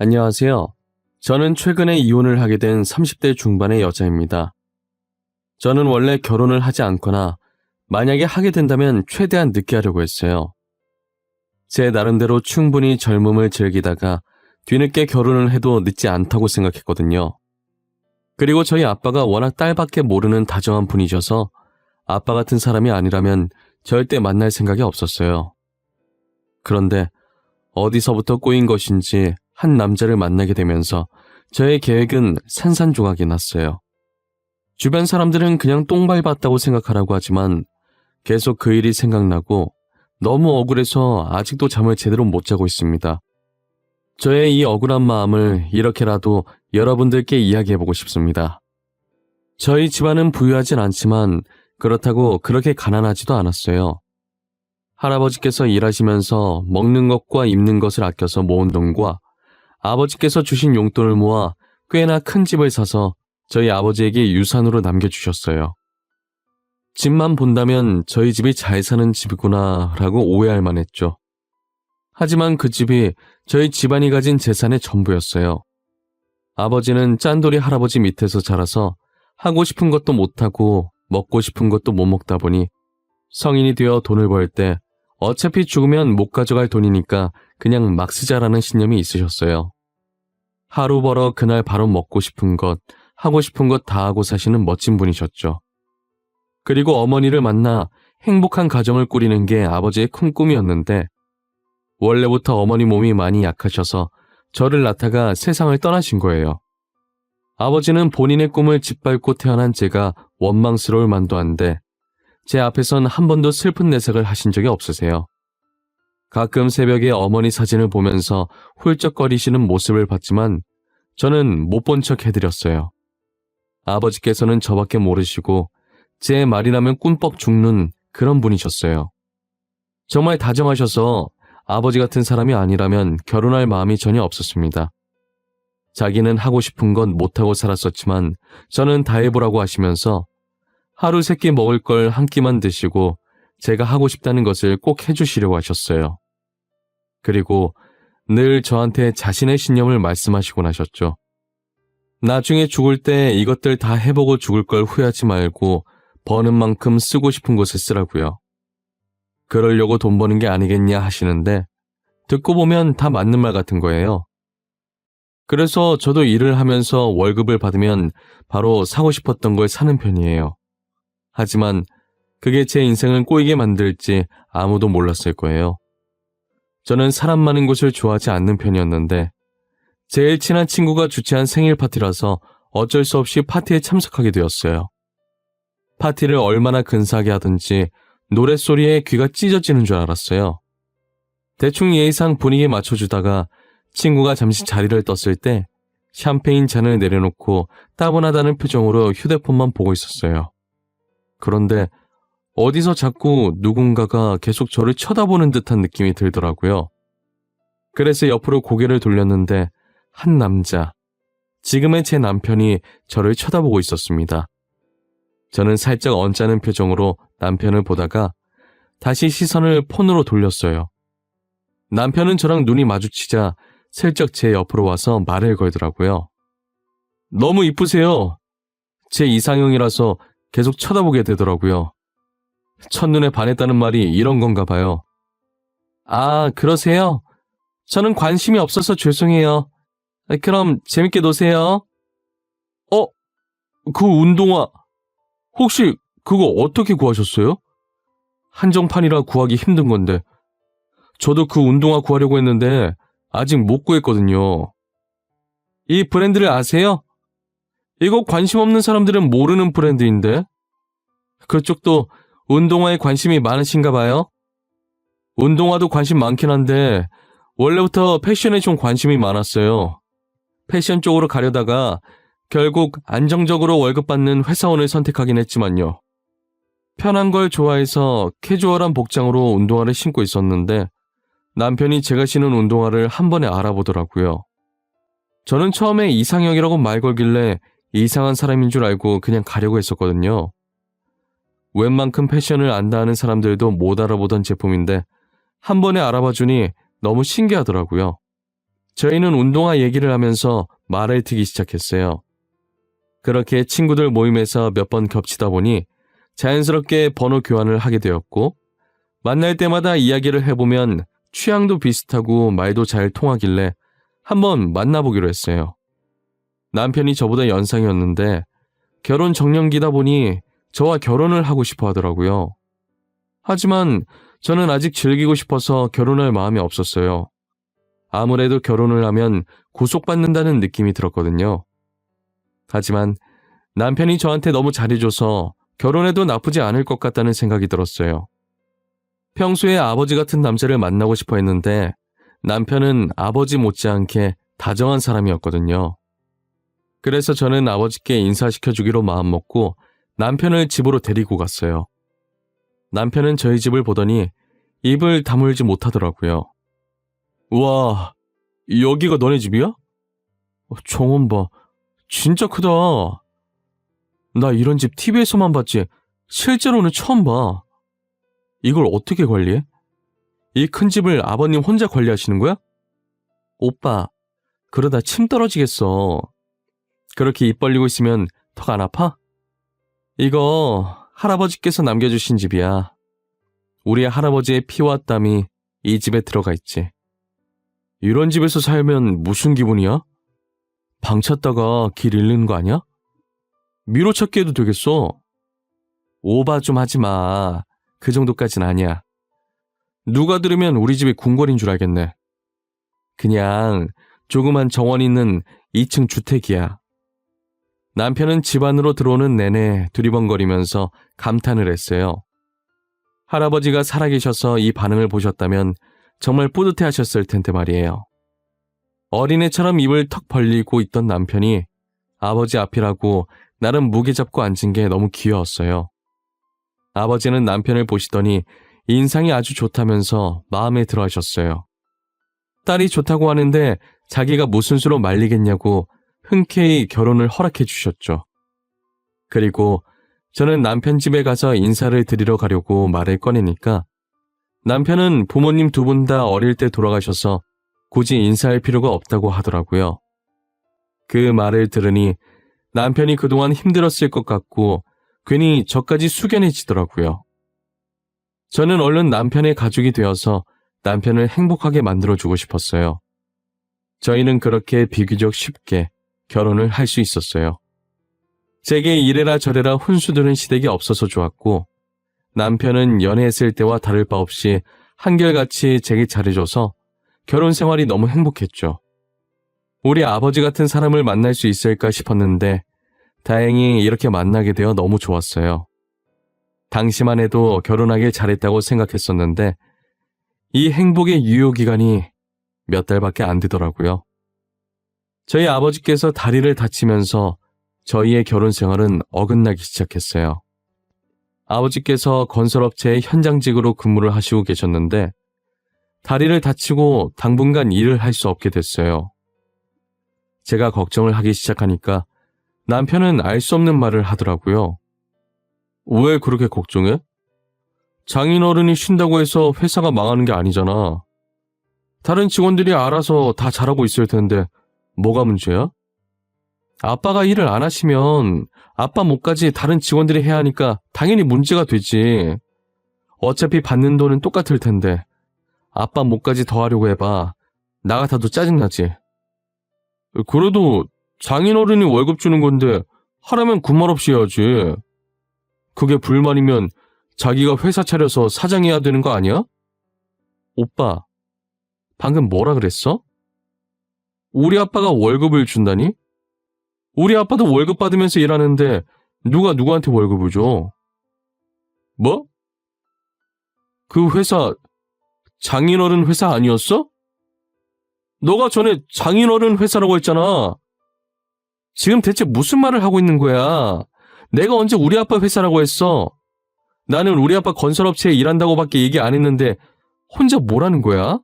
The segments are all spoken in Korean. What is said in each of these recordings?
안녕하세요. 저는 최근에 이혼을 하게 된 30대 중반의 여자입니다. 저는 원래 결혼을 하지 않거나 만약에 하게 된다면 최대한 늦게 하려고 했어요. 제 나름대로 충분히 젊음을 즐기다가 뒤늦게 결혼을 해도 늦지 않다고 생각했거든요. 그리고 저희 아빠가 워낙 딸밖에 모르는 다정한 분이셔서 아빠 같은 사람이 아니라면 절대 만날 생각이 없었어요. 그런데 어디서부터 꼬인 것인지 한 남자를 만나게 되면서 저의 계획은 산산조각이 났어요. 주변 사람들은 그냥 똥 밟았다고 생각하라고 하지만 계속 그 일이 생각나고 너무 억울해서 아직도 잠을 제대로 못 자고 있습니다. 저의 이 억울한 마음을 이렇게라도 여러분들께 이야기해보고 싶습니다. 저희 집안은 부유하진 않지만 그렇다고 그렇게 가난하지도 않았어요. 할아버지께서 일하시면서 먹는 것과 입는 것을 아껴서 모은 돈과 아버지께서 주신 용돈을 모아 꽤나 큰 집을 사서 저희 아버지에게 유산으로 남겨주셨어요. 집만 본다면 저희 집이 잘 사는 집이구나 라고 오해할 만했죠. 하지만 그 집이 저희 집안이 가진 재산의 전부였어요. 아버지는 짠돌이 할아버지 밑에서 자라서 하고 싶은 것도 못하고 먹고 싶은 것도 못 먹다 보니 성인이 되어 돈을 벌 때 어차피 죽으면 못 가져갈 돈이니까 그냥 막 쓰자라는 신념이 있으셨어요. 하루 벌어 그날 바로 먹고 싶은 것, 하고 싶은 것 다 하고 사시는 멋진 분이셨죠. 그리고 어머니를 만나 행복한 가정을 꾸리는 게 아버지의 큰 꿈이었는데 원래부터 어머니 몸이 많이 약하셔서 저를 낳다가 세상을 떠나신 거예요. 아버지는 본인의 꿈을 짓밟고 태어난 제가 원망스러울 만도 한데 제 앞에선 한 번도 슬픈 내색을 하신 적이 없으세요. 가끔 새벽에 어머니 사진을 보면서 훌쩍거리시는 모습을 봤지만 저는 못 본 척 해드렸어요. 아버지께서는 저밖에 모르시고 제 말이라면 꿈뻑 죽는 그런 분이셨어요. 정말 다정하셔서 아버지 같은 사람이 아니라면 결혼할 마음이 전혀 없었습니다. 자기는 하고 싶은 건 못하고 살았었지만 저는 다 해보라고 하시면서 하루 세 끼 먹을 걸 한 끼만 드시고 제가 하고 싶다는 것을 꼭 해주시려고 하셨어요. 그리고 늘 저한테 자신의 신념을 말씀하시곤 하셨죠. 나중에 죽을 때 이것들 다 해보고 죽을 걸 후회하지 말고 버는 만큼 쓰고 싶은 곳에 쓰라고요. 그러려고 돈 버는 게 아니겠냐 하시는데 듣고 보면 다 맞는 말 같은 거예요. 그래서 저도 일을 하면서 월급을 받으면 바로 사고 싶었던 걸 사는 편이에요. 하지만 그게 제 인생을 꼬이게 만들지 아무도 몰랐을 거예요. 저는 사람 많은 곳을 좋아하지 않는 편이었는데 제일 친한 친구가 주최한 생일 파티라서 어쩔 수 없이 파티에 참석하게 되었어요. 파티를 얼마나 근사하게 하든지 노랫소리에 귀가 찢어지는 줄 알았어요. 대충 예의상 분위기에 맞춰주다가 친구가 잠시 자리를 떴을 때 샴페인 잔을 내려놓고 따분하다는 표정으로 휴대폰만 보고 있었어요. 그런데 어디서 자꾸 누군가가 계속 저를 쳐다보는 듯한 느낌이 들더라고요. 그래서 옆으로 고개를 돌렸는데 한 남자, 지금의 제 남편이 저를 쳐다보고 있었습니다. 저는 살짝 언짢은 표정으로 남편을 보다가 다시 시선을 폰으로 돌렸어요. 남편은 저랑 눈이 마주치자 슬쩍 제 옆으로 와서 말을 걸더라고요. 너무 이쁘세요. 제 이상형이라서 계속 쳐다보게 되더라고요. 첫눈에 반했다는 말이 이런 건가 봐요. 아, 그러세요? 저는 관심이 없어서 죄송해요. 그럼 재밌게 노세요. 그 운동화 혹시 그거 어떻게 구하셨어요? 한정판이라 구하기 힘든 건데 저도 그 운동화 구하려고 했는데 아직 못 구했거든요. 이 브랜드를 아세요? 이거 관심 없는 사람들은 모르는 브랜드인데 그쪽도 운동화에 관심이 많으신가 봐요? 운동화도 관심 많긴 한데 원래부터 패션에 좀 관심이 많았어요. 패션 쪽으로 가려다가 결국 안정적으로 월급 받는 회사원을 선택하긴 했지만요. 편한 걸 좋아해서 캐주얼한 복장으로 운동화를 신고 있었는데 남편이 제가 신은 운동화를 한 번에 알아보더라고요. 저는 처음에 이상형이라고 말 걸길래 이상한 사람인 줄 알고 그냥 가려고 했었거든요. 웬만큼 패션을 안다 하는 사람들도 못 알아보던 제품인데 한 번에 알아봐주니 너무 신기하더라고요. 저희는 운동화 얘기를 하면서 말을 트기 시작했어요. 그렇게 친구들 모임에서 몇 번 겹치다 보니 자연스럽게 번호 교환을 하게 되었고, 만날 때마다 이야기를 해보면 취향도 비슷하고 말도 잘 통하길래 한번 만나보기로 했어요. 남편이 저보다 연상이었는데 결혼 정년기다 보니 저와 결혼을 하고 싶어 하더라고요. 하지만 저는 아직 즐기고 싶어서 결혼할 마음이 없었어요. 아무래도 결혼을 하면 구속받는다는 느낌이 들었거든요. 하지만 남편이 저한테 너무 잘해줘서 결혼해도 나쁘지 않을 것 같다는 생각이 들었어요. 평소에 아버지 같은 남자를 만나고 싶어 했는데 남편은 아버지 못지않게 다정한 사람이었거든요. 그래서 저는 아버지께 인사시켜주기로 마음먹고 남편을 집으로 데리고 갔어요. 남편은 저희 집을 보더니 입을 다물지 못하더라고요. 우와, 여기가 너네 집이야? 정원 봐, 진짜 크다. 나 이런 집 TV에서만 봤지 실제로는 처음 봐. 이걸 어떻게 관리해? 이 큰 집을 아버님 혼자 관리하시는 거야? 오빠, 그러다 침 떨어지겠어. 그렇게 입 벌리고 있으면 턱 안 아파? 이거 할아버지께서 남겨주신 집이야. 우리 할아버지의 피와 땀이 이 집에 들어가 있지. 이런 집에서 살면 무슨 기분이야? 방 찾다가 길 잃는 거 아니야? 미로 찾기 해도 되겠어. 오바 좀 하지 마. 그 정도까진 아니야. 누가 들으면 우리 집이 궁궐인 줄 알겠네. 그냥 조그만 정원 있는 2층 주택이야. 남편은 집 안으로 들어오는 내내 두리번거리면서 감탄을 했어요. 할아버지가 살아계셔서 이 반응을 보셨다면 정말 뿌듯해하셨을 텐데 말이에요. 어린애처럼 입을 턱 벌리고 있던 남편이 아버지 앞이라고 나름 무게 잡고 앉은 게 너무 귀여웠어요. 아버지는 남편을 보시더니 인상이 아주 좋다면서 마음에 들어 하셨어요. 딸이 좋다고 하는데 자기가 무슨 수로 말리겠냐고 흔쾌히 결혼을 허락해 주셨죠. 그리고 저는 남편 집에 가서 인사를 드리러 가려고 말을 꺼내니까 남편은 부모님 두 분 다 어릴 때 돌아가셔서 굳이 인사할 필요가 없다고 하더라고요. 그 말을 들으니 남편이 그동안 힘들었을 것 같고 괜히 저까지 숙연해지더라고요. 저는 얼른 남편의 가족이 되어서 남편을 행복하게 만들어주고 싶었어요. 저희는 그렇게 비교적 쉽게 결혼을 할 수 있었어요. 제게 이래라 저래라 훈수두는 시댁이 없어서 좋았고 남편은 연애했을 때와 다를 바 없이 한결같이 제게 잘해줘서 결혼 생활이 너무 행복했죠. 우리 아버지 같은 사람을 만날 수 있을까 싶었는데 다행히 이렇게 만나게 되어 너무 좋았어요. 당시만 해도 결혼하길 잘했다고 생각했었는데 이 행복의 유효기간이 몇 달밖에 안 되더라고요. 저희 아버지께서 다리를 다치면서 저희의 결혼 생활은 어긋나기 시작했어요. 아버지께서 건설업체의 현장직으로 근무를 하시고 계셨는데 다리를 다치고 당분간 일을 할 수 없게 됐어요. 제가 걱정을 하기 시작하니까 남편은 알 수 없는 말을 하더라고요. 왜 그렇게 걱정해? 장인어른이 쉰다고 해서 회사가 망하는 게 아니잖아. 다른 직원들이 알아서 다 잘하고 있을 텐데 뭐가 문제야? 아빠가 일을 안 하시면 아빠 몫까지 다른 직원들이 해야 하니까 당연히 문제가 되지. 어차피 받는 돈은 똑같을 텐데 아빠 몫까지 더 하려고 해봐. 나 같아도 짜증나지. 그래도 장인어른이 월급 주는 건데 하라면 군말 없이 해야지. 그게 불만이면 자기가 회사 차려서 사장해야 되는 거 아니야? 오빠, 방금 뭐라 그랬어? 우리 아빠가 월급을 준다니? 우리 아빠도 월급 받으면서 일하는데 누가 누구한테 월급을 줘? 뭐? 그 회사 장인어른 회사 아니었어? 너가 전에 장인어른 회사라고 했잖아. 지금 대체 무슨 말을 하고 있는 거야? 내가 언제 우리 아빠 회사라고 했어? 나는 우리 아빠 건설업체에 일한다고밖에 얘기 안 했는데 혼자 뭐라는 거야?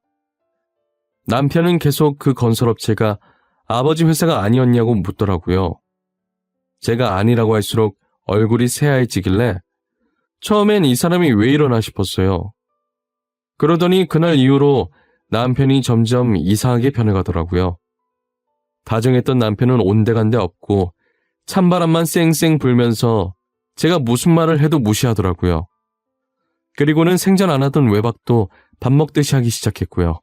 남편은 계속 그 건설업체가 아버지 회사가 아니었냐고 묻더라고요. 제가 아니라고 할수록 얼굴이 새하얘지길래 처음엔 이 사람이 왜 이러나 싶었어요. 그러더니 그날 이후로 남편이 점점 이상하게 변해가더라고요. 다정했던 남편은 온데간데 없고 찬바람만 쌩쌩 불면서 제가 무슨 말을 해도 무시하더라고요. 그리고는 생전 안 하던 외박도 밥 먹듯이 하기 시작했고요.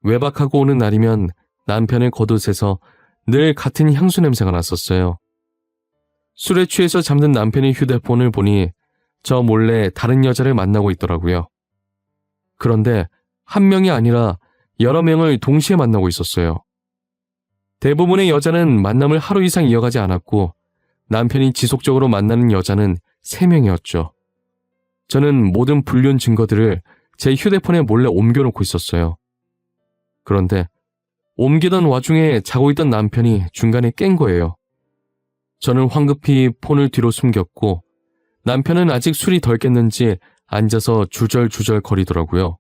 외박하고 오는 날이면 남편의 겉옷에서 늘 같은 향수 냄새가 났었어요. 술에 취해서 잠든 남편의 휴대폰을 보니 저 몰래 다른 여자를 만나고 있더라고요. 그런데 한 명이 아니라 여러 명을 동시에 만나고 있었어요. 대부분의 여자는 만남을 하루 이상 이어가지 않았고 남편이 지속적으로 만나는 여자는 3명이었죠. 저는 모든 불륜 증거들을 제 휴대폰에 몰래 옮겨놓고 있었어요. 그런데 옮기던 와중에 자고 있던 남편이 중간에 깬 거예요. 저는 황급히 폰을 뒤로 숨겼고 남편은 아직 술이 덜 깼는지 앉아서 주절주절 거리더라고요.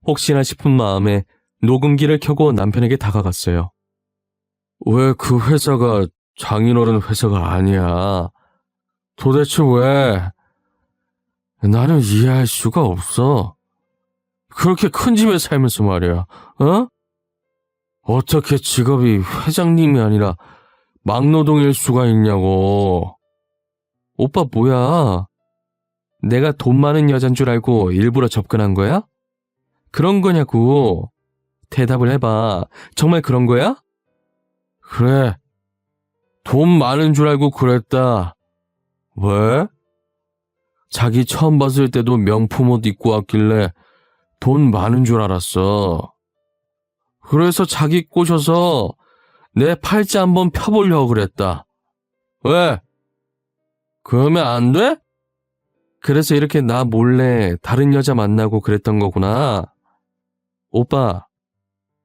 혹시나 싶은 마음에 녹음기를 켜고 남편에게 다가갔어요. 왜 그 회사가 장인어른 회사가 아니야? 도대체 왜? 나는 이해할 수가 없어. 그렇게 큰 집에 살면서 말이야, 어? 어떻게 직업이 회장님이 아니라 막노동일 수가 있냐고. 오빠 뭐야? 내가 돈 많은 여잔 줄 알고 일부러 접근한 거야? 그런 거냐고. 대답을 해봐. 정말 그런 거야? 그래. 돈 많은 줄 알고 그랬다. 왜? 자기 처음 봤을 때도 명품 옷 입고 왔길래 돈 많은 줄 알았어. 그래서 자기 꼬셔서 내 팔자 한번 펴보려고 그랬다. 왜? 그러면 안 돼? 그래서 이렇게 나 몰래 다른 여자 만나고 그랬던 거구나. 오빠,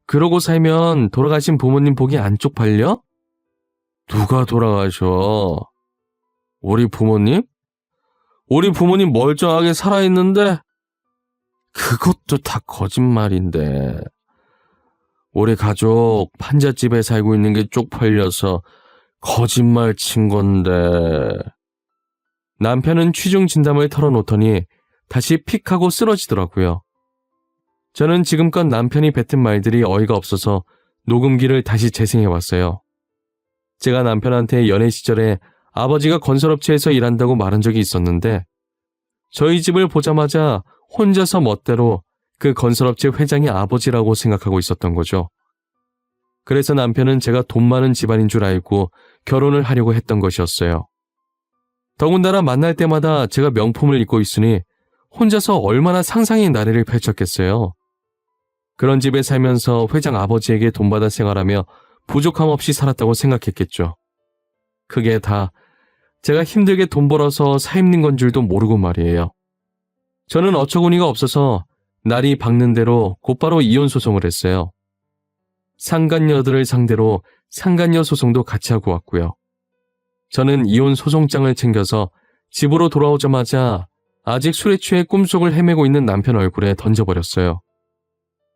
그러고 살면 돌아가신 부모님 보기 안 쪽팔려? 누가 돌아가셔? 우리 부모님? 우리 부모님 멀쩡하게 살아있는데? 그것도 다 거짓말인데. 우리 가족 판잣집에 살고 있는 게 쪽팔려서 거짓말 친 건데. 남편은 취중 진담을 털어놓더니 다시 픽 하고 쓰러지더라고요. 저는 지금껏 남편이 뱉은 말들이 어이가 없어서 녹음기를 다시 재생해봤어요. 제가 남편한테 연애 시절에 아버지가 건설업체에서 일한다고 말한 적이 있었는데 저희 집을 보자마자 혼자서 멋대로 그 건설업체 회장이 아버지라고 생각하고 있었던 거죠. 그래서 남편은 제가 돈 많은 집안인 줄 알고 결혼을 하려고 했던 것이었어요. 더군다나 만날 때마다 제가 명품을 입고 있으니 혼자서 얼마나 상상의 나래를 펼쳤겠어요. 그런 집에 살면서 회장 아버지에게 돈 받아 생활하며 부족함 없이 살았다고 생각했겠죠. 그게 다 제가 힘들게 돈 벌어서 사 입는 건 줄도 모르고 말이에요. 저는 어처구니가 없어서 날이 밝는 대로 곧바로 이혼 소송을 했어요. 상간녀들을 상대로 상간녀 소송도 같이 하고 왔고요. 저는 이혼 소송장을 챙겨서 집으로 돌아오자마자 아직 술에 취해 꿈속을 헤매고 있는 남편 얼굴에 던져버렸어요.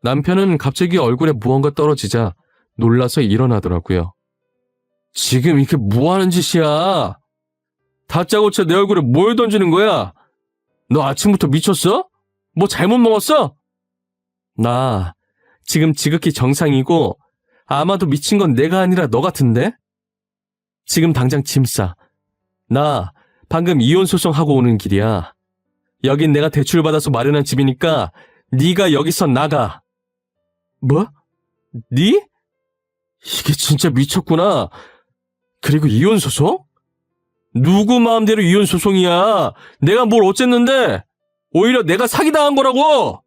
남편은 갑자기 얼굴에 무언가 떨어지자 놀라서 일어나더라고요. 지금 이게 뭐하는 짓이야? 다짜고짜 내 얼굴에 뭘 던지는 거야? 너 아침부터 미쳤어? 뭐 잘못 먹었어? 나 지금 지극히 정상이고 아마도 미친 건 내가 아니라 너 같은데? 지금 당장 짐 싸. 나 방금 이혼 소송하고 오는 길이야. 여긴 내가 대출받아서 마련한 집이니까 네가 여기서 나가. 뭐? 네? 이게 진짜 미쳤구나. 그리고 이혼 소송? 누구 마음대로 이혼 소송이야. 내가 뭘 어쨌는데? 오히려 내가 사기당한 거라고.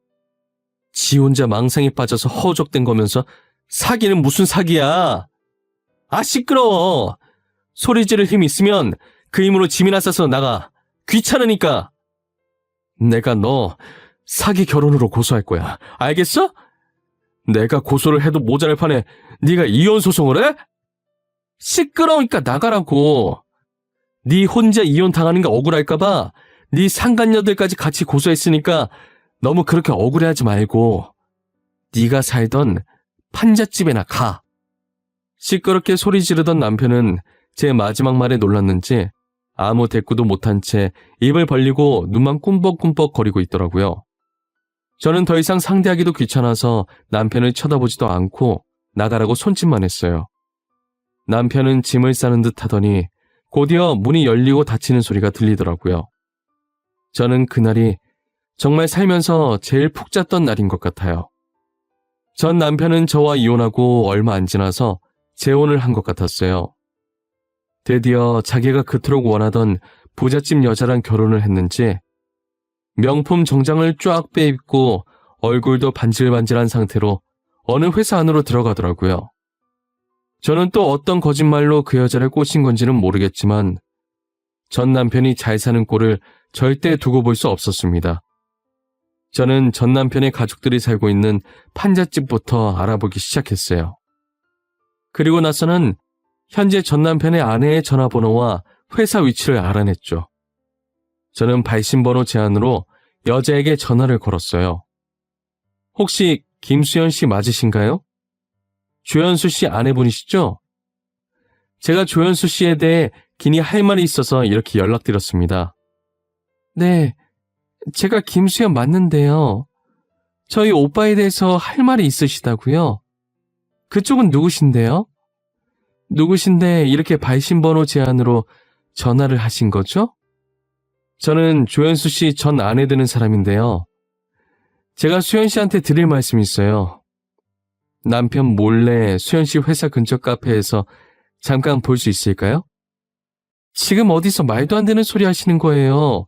지 혼자 망상에 빠져서 허우적댄 거면서 사기는 무슨 사기야. 아 시끄러워. 소리 지를 힘 있으면 그 힘으로 짐이나 싸서 나가. 귀찮으니까. 내가 너 사기 결혼으로 고소할 거야. 알겠어? 내가 고소를 해도 모자랄 판에 네가 이혼 소송을 해? 시끄러우니까 나가라고. 네 혼자 이혼 당하는 게 억울할까 봐 네 상간녀들까지 같이 고소했으니까 너무 그렇게 억울해하지 말고 네가 살던 판잣집에나 가. 시끄럽게 소리 지르던 남편은 제 마지막 말에 놀랐는지 아무 대꾸도 못한 채 입을 벌리고 눈만 꿈뻑꿈뻑 거리고 있더라고요. 저는 더 이상 상대하기도 귀찮아서 남편을 쳐다보지도 않고 나가라고 손짓만 했어요. 남편은 짐을 싸는 듯 하더니 곧이어 문이 열리고 닫히는 소리가 들리더라고요. 저는 그날이 정말 살면서 제일 푹 잤던 날인 것 같아요. 전 남편은 저와 이혼하고 얼마 안 지나서 재혼을 한 것 같았어요. 드디어 자기가 그토록 원하던 부잣집 여자랑 결혼을 했는지 명품 정장을 쫙 빼입고 얼굴도 반질반질한 상태로 어느 회사 안으로 들어가더라고요. 저는 또 어떤 거짓말로 그 여자를 꼬신 건지는 모르겠지만 전 남편이 잘 사는 꼴을 절대 두고 볼 수 없었습니다. 저는 전 남편의 가족들이 살고 있는 판잣집부터 알아보기 시작했어요. 그리고 나서는 현재 전 남편의 아내의 전화번호와 회사 위치를 알아냈죠. 저는 발신번호 제안으로 여자에게 전화를 걸었어요. 혹시 김수연 씨 맞으신가요? 조연수 씨 아내분이시죠? 제가 조연수 씨에 대해 긴히 할 말이 있어서 이렇게 연락드렸습니다. 네, 제가 김수연 맞는데요. 저희 오빠에 대해서 할 말이 있으시다고요? 그쪽은 누구신데요? 누구신데 이렇게 발신번호 제안으로 전화를 하신 거죠? 저는 조연수 씨 전 아내 되는 사람인데요. 제가 수연 씨한테 드릴 말씀이 있어요. 남편 몰래 수연 씨 회사 근처 카페에서 잠깐 볼 수 있을까요? 지금 어디서 말도 안 되는 소리 하시는 거예요.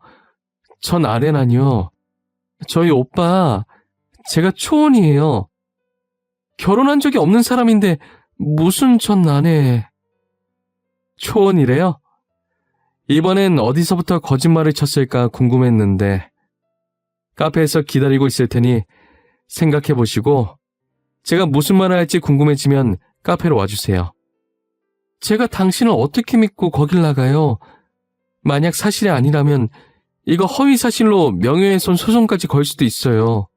전 아내라뇨. 저희 오빠, 제가 초혼이에요. 결혼한 적이 없는 사람인데 무슨 전 아내. 초혼이래요? 이번엔 어디서부터 거짓말을 쳤을까 궁금했는데 카페에서 기다리고 있을 테니 생각해보시고 제가 무슨 말을 할지 궁금해지면 카페로 와주세요. 제가 당신을 어떻게 믿고 거길 나가요? 만약 사실이 아니라면 이거 허위사실로 명예훼손 소송까지 걸 수도 있어요.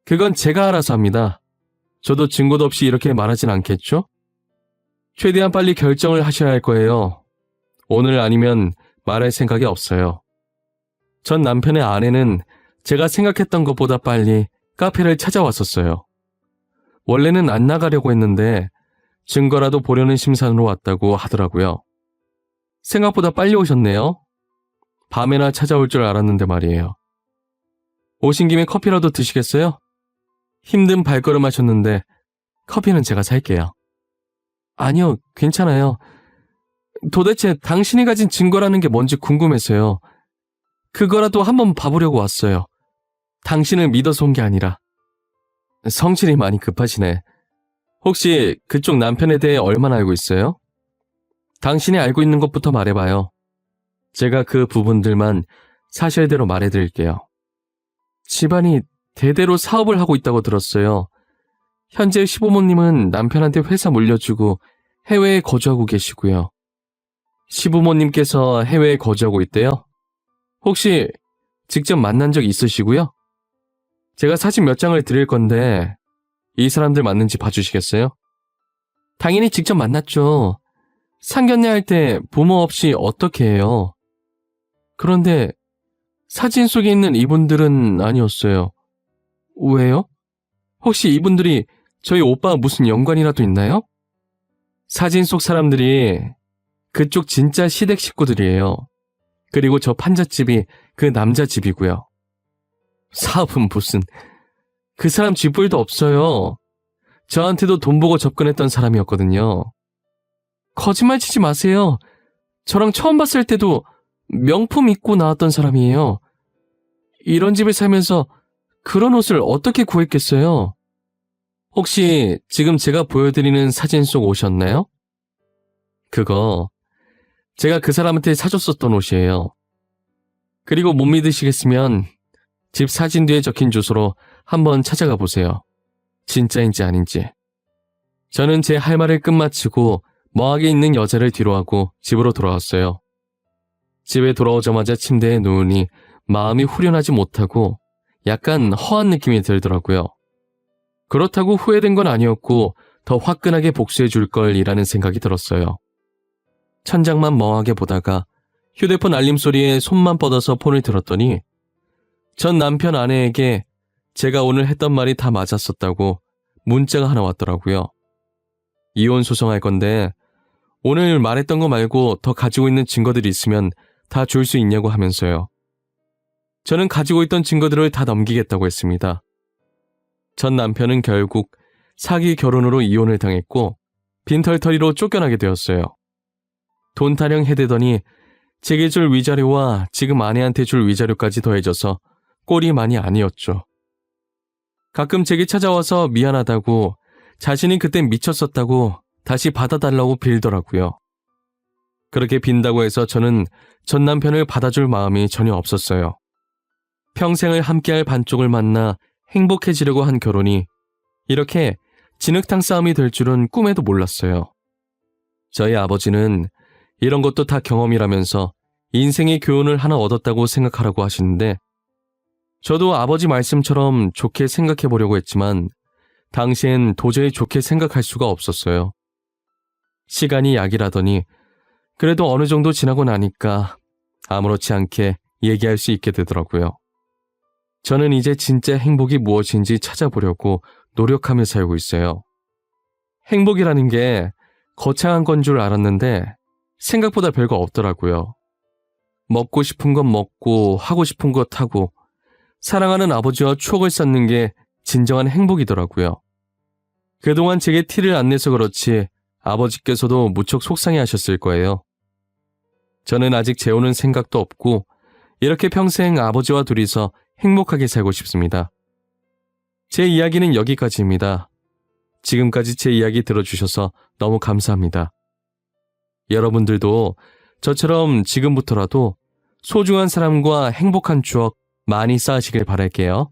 그건 제가 알아서 합니다. 저도 증거도 없이 이렇게 말하진 않겠죠? 최대한 빨리 결정을 하셔야 할 거예요. 오늘 아니면 말할 생각이 없어요. 전 남편의 아내는 제가 생각했던 것보다 빨리 카페를 찾아왔었어요. 원래는 안 나가려고 했는데 증거라도 보려는 심산으로 왔다고 하더라고요. 생각보다 빨리 오셨네요. 밤에나 찾아올 줄 알았는데 말이에요. 오신 김에 커피라도 드시겠어요? 힘든 발걸음 하셨는데 커피는 제가 살게요. 아니요, 괜찮아요. 도대체 당신이 가진 증거라는 게 뭔지 궁금해서요. 그거라도 한번 봐보려고 왔어요. 당신을 믿어서 온 게 아니라. 성질이 많이 급하시네. 혹시 그쪽 남편에 대해 얼마나 알고 있어요? 당신이 알고 있는 것부터 말해봐요. 제가 그 부분들만 사실대로 말해드릴게요. 집안이 대대로 사업을 하고 있다고 들었어요. 현재 시부모님은 남편한테 회사 물려주고 해외에 거주하고 계시고요. 시부모님께서 해외에 거주하고 있대요? 혹시 직접 만난 적 있으시고요? 제가 사진 몇 장을 드릴 건데 이 사람들 맞는지 봐주시겠어요? 당연히 직접 만났죠. 상견례 할 때 부모 없이 어떻게 해요? 그런데 사진 속에 있는 이분들은 아니었어요. 왜요? 혹시 이분들이 저희 오빠와 무슨 연관이라도 있나요? 사진 속 사람들이 그쪽 진짜 시댁 식구들이에요. 그리고 저 판잣집이 그 남자 집이고요. 사업은 무슨, 그 사람 쥐뿔도 없어요. 저한테도 돈 보고 접근했던 사람이었거든요. 거짓말 치지 마세요. 저랑 처음 봤을 때도 명품 입고 나왔던 사람이에요. 이런 집에 살면서 그런 옷을 어떻게 구했겠어요? 혹시 지금 제가 보여드리는 사진 속 옷이었나요? 그거 제가 그 사람한테 사줬었던 옷이에요. 그리고 못 믿으시겠으면 집 사진 뒤에 적힌 주소로 한번 찾아가 보세요. 진짜인지 아닌지. 저는 제 할 말을 끝마치고 멍하게 있는 여자를 뒤로하고 집으로 돌아왔어요. 집에 돌아오자마자 침대에 누우니 마음이 후련하지 못하고 약간 허한 느낌이 들더라고요. 그렇다고 후회된 건 아니었고 더 화끈하게 복수해 줄 걸이라는 생각이 들었어요. 천장만 멍하게 보다가 휴대폰 알림 소리에 손만 뻗어서 폰을 들었더니 전 남편 아내에게 제가 오늘 했던 말이 다 맞았었다고 문자가 하나 왔더라고요. 이혼 소송할 건데 오늘 말했던 거 말고 더 가지고 있는 증거들이 있으면 다 줄 수 있냐고 하면서요. 저는 가지고 있던 증거들을 다 넘기겠다고 했습니다. 전 남편은 결국 사기 결혼으로 이혼을 당했고 빈털터리로 쫓겨나게 되었어요. 돈 타령 해대더니 제게 줄 위자료와 지금 아내한테 줄 위자료까지 더해져서 꼴이 많이 아니었죠. 가끔 제게 찾아와서 미안하다고 자신이 그땐 미쳤었다고 다시 받아달라고 빌더라고요. 그렇게 빈다고 해서 저는 전 남편을 받아줄 마음이 전혀 없었어요. 평생을 함께할 반쪽을 만나 행복해지려고 한 결혼이 이렇게 진흙탕 싸움이 될 줄은 꿈에도 몰랐어요. 저희 아버지는 이런 것도 다 경험이라면서 인생의 교훈을 하나 얻었다고 생각하라고 하시는데 저도 아버지 말씀처럼 좋게 생각해 보려고 했지만 당시엔 도저히 좋게 생각할 수가 없었어요. 시간이 약이라더니 그래도 어느 정도 지나고 나니까 아무렇지 않게 얘기할 수 있게 되더라고요. 저는 이제 진짜 행복이 무엇인지 찾아보려고 노력하며 살고 있어요. 행복이라는 게 거창한 건 줄 알았는데 생각보다 별거 없더라고요. 먹고 싶은 건 먹고 하고 싶은 것 하고 사랑하는 아버지와 추억을 쌓는 게 진정한 행복이더라고요. 그동안 제게 티를 안 내서 그렇지 아버지께서도 무척 속상해하셨을 거예요. 저는 아직 재혼은 생각도 없고 이렇게 평생 아버지와 둘이서 행복하게 살고 싶습니다. 제 이야기는 여기까지입니다. 지금까지 제 이야기 들어주셔서 너무 감사합니다. 여러분들도 저처럼 지금부터라도 소중한 사람과 행복한 추억 많이 쌓으시길 바랄게요.